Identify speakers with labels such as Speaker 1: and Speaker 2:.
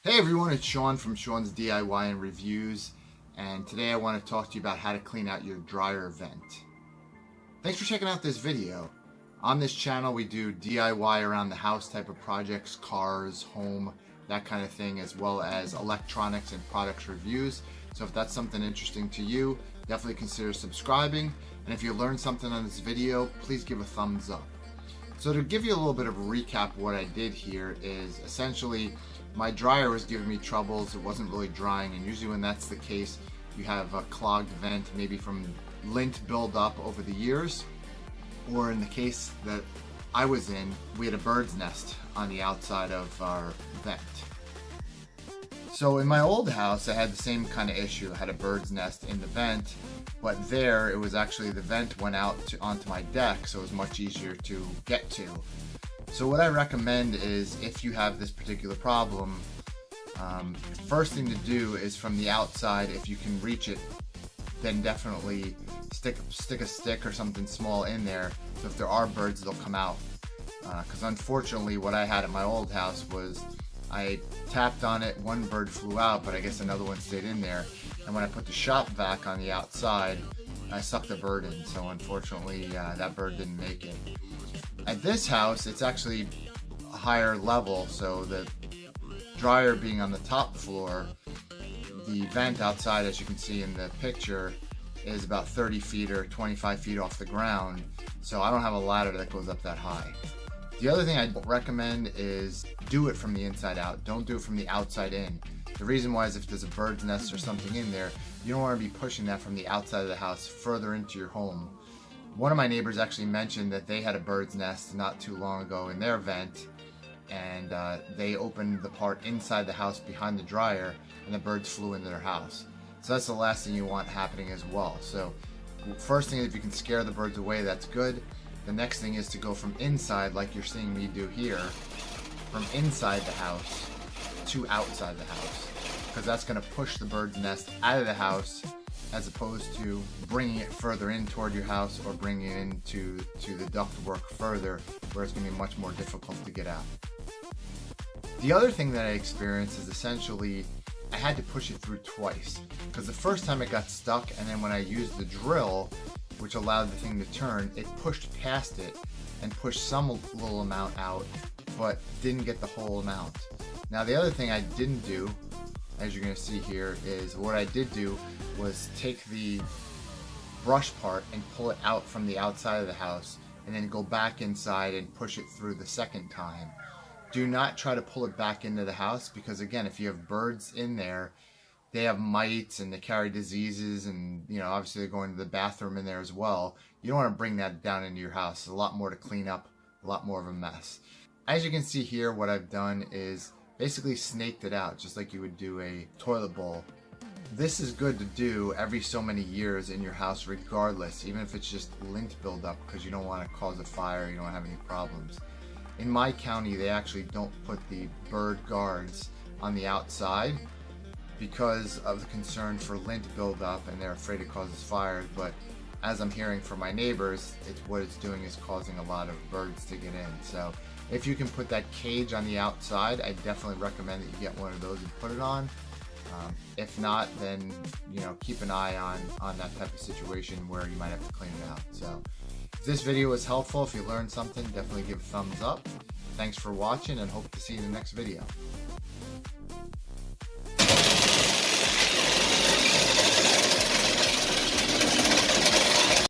Speaker 1: Hey everyone, it's Sean from Sean's DIY and Reviews, and today I want to talk to you about how to clean out your dryer vent. Thanks for checking out this video. On this channel we do DIY around the house type of projects, cars, home, that kind of thing, as well as electronics and products reviews. So if that's something interesting to you, definitely consider subscribing, and if you learned something on this video, please give a thumbs up. So to give you a little bit of a recap, what I did here is essentially my dryer was giving me troubles. It wasn't really drying, and usually when that's the case, you have a clogged vent, maybe from lint buildup over the years, or in the case that I was in, we had a bird's nest on the outside of our vent. So in my old house, I had the same kind of issue. I had a bird's nest in the vent, but there it was actually the vent went out onto my deck, so it was much easier to get to. So what I recommend is, if you have this particular problem, first thing to do is from the outside, if you can reach it, then definitely stick a stick or something small in there, so if there are birds, they'll come out. Because unfortunately what I had at my old house was I tapped on it, one bird flew out, but I guess another one stayed in there, and when I put the shop vac on the outside, I sucked the bird in, so unfortunately that bird didn't make it. At this house, it's actually a higher level, so the dryer being on the top floor, the vent outside, as you can see in the picture, is about 30 feet or 25 feet off the ground, so I don't have a ladder that goes up that high. The other thing I'd recommend is do it from the inside out. Don't do it from the outside in. The reason why is if there's a bird's nest or something in there, you don't want to be pushing that from the outside of the house further into your home. One of my neighbors actually mentioned that they had a bird's nest not too long ago in their vent, and they opened the part inside the house behind the dryer, and the birds flew into their house. So that's the last thing you want happening as well. So first thing, if you can scare the birds away, that's good. The next thing is to go from inside, like you're seeing me do here, from inside the house to outside the house, because that's going to push the bird's nest out of the house, as opposed to bringing it further in toward your house or bringing it into the ductwork further, where it's going to be much more difficult to get out. The other thing that I experienced is essentially I had to push it through twice, because the first time it got stuck, and then when I used the drill, which allowed the thing to turn, it pushed past it and pushed some little amount out, but didn't get the whole amount. Now the other thing I didn't do, as you're going to see here, is what I did do was take the brush part and pull it out from the outside of the house, and then go back inside and push it through the second time. Do not try to pull it back into the house, because again, if you have birds in there, they have mites and they carry diseases, and obviously they're going to the bathroom in there as well. You don't want to bring that down into your house. It's a lot more to clean up, a lot more of a mess. As you can see here, what I've done is basically snaked it out, just like you would do a toilet bowl. This is good to do every so many years in your house regardless, even if it's just lint buildup, because you don't want to cause a fire, you don't have any problems. In my county, they actually don't put the bird guards on the outside because of the concern for lint buildup, and they're afraid it causes fires, but as I'm hearing from my neighbors, what it's doing is causing a lot of birds to get in. So if you can put that cage on the outside, I definitely recommend that you get one of those and put it on. If not, then keep an eye on that type of situation where you might have to clean it out. So if this video was helpful, if you learned something, definitely give a thumbs up. Thanks for watching, and hope to see you in the next video.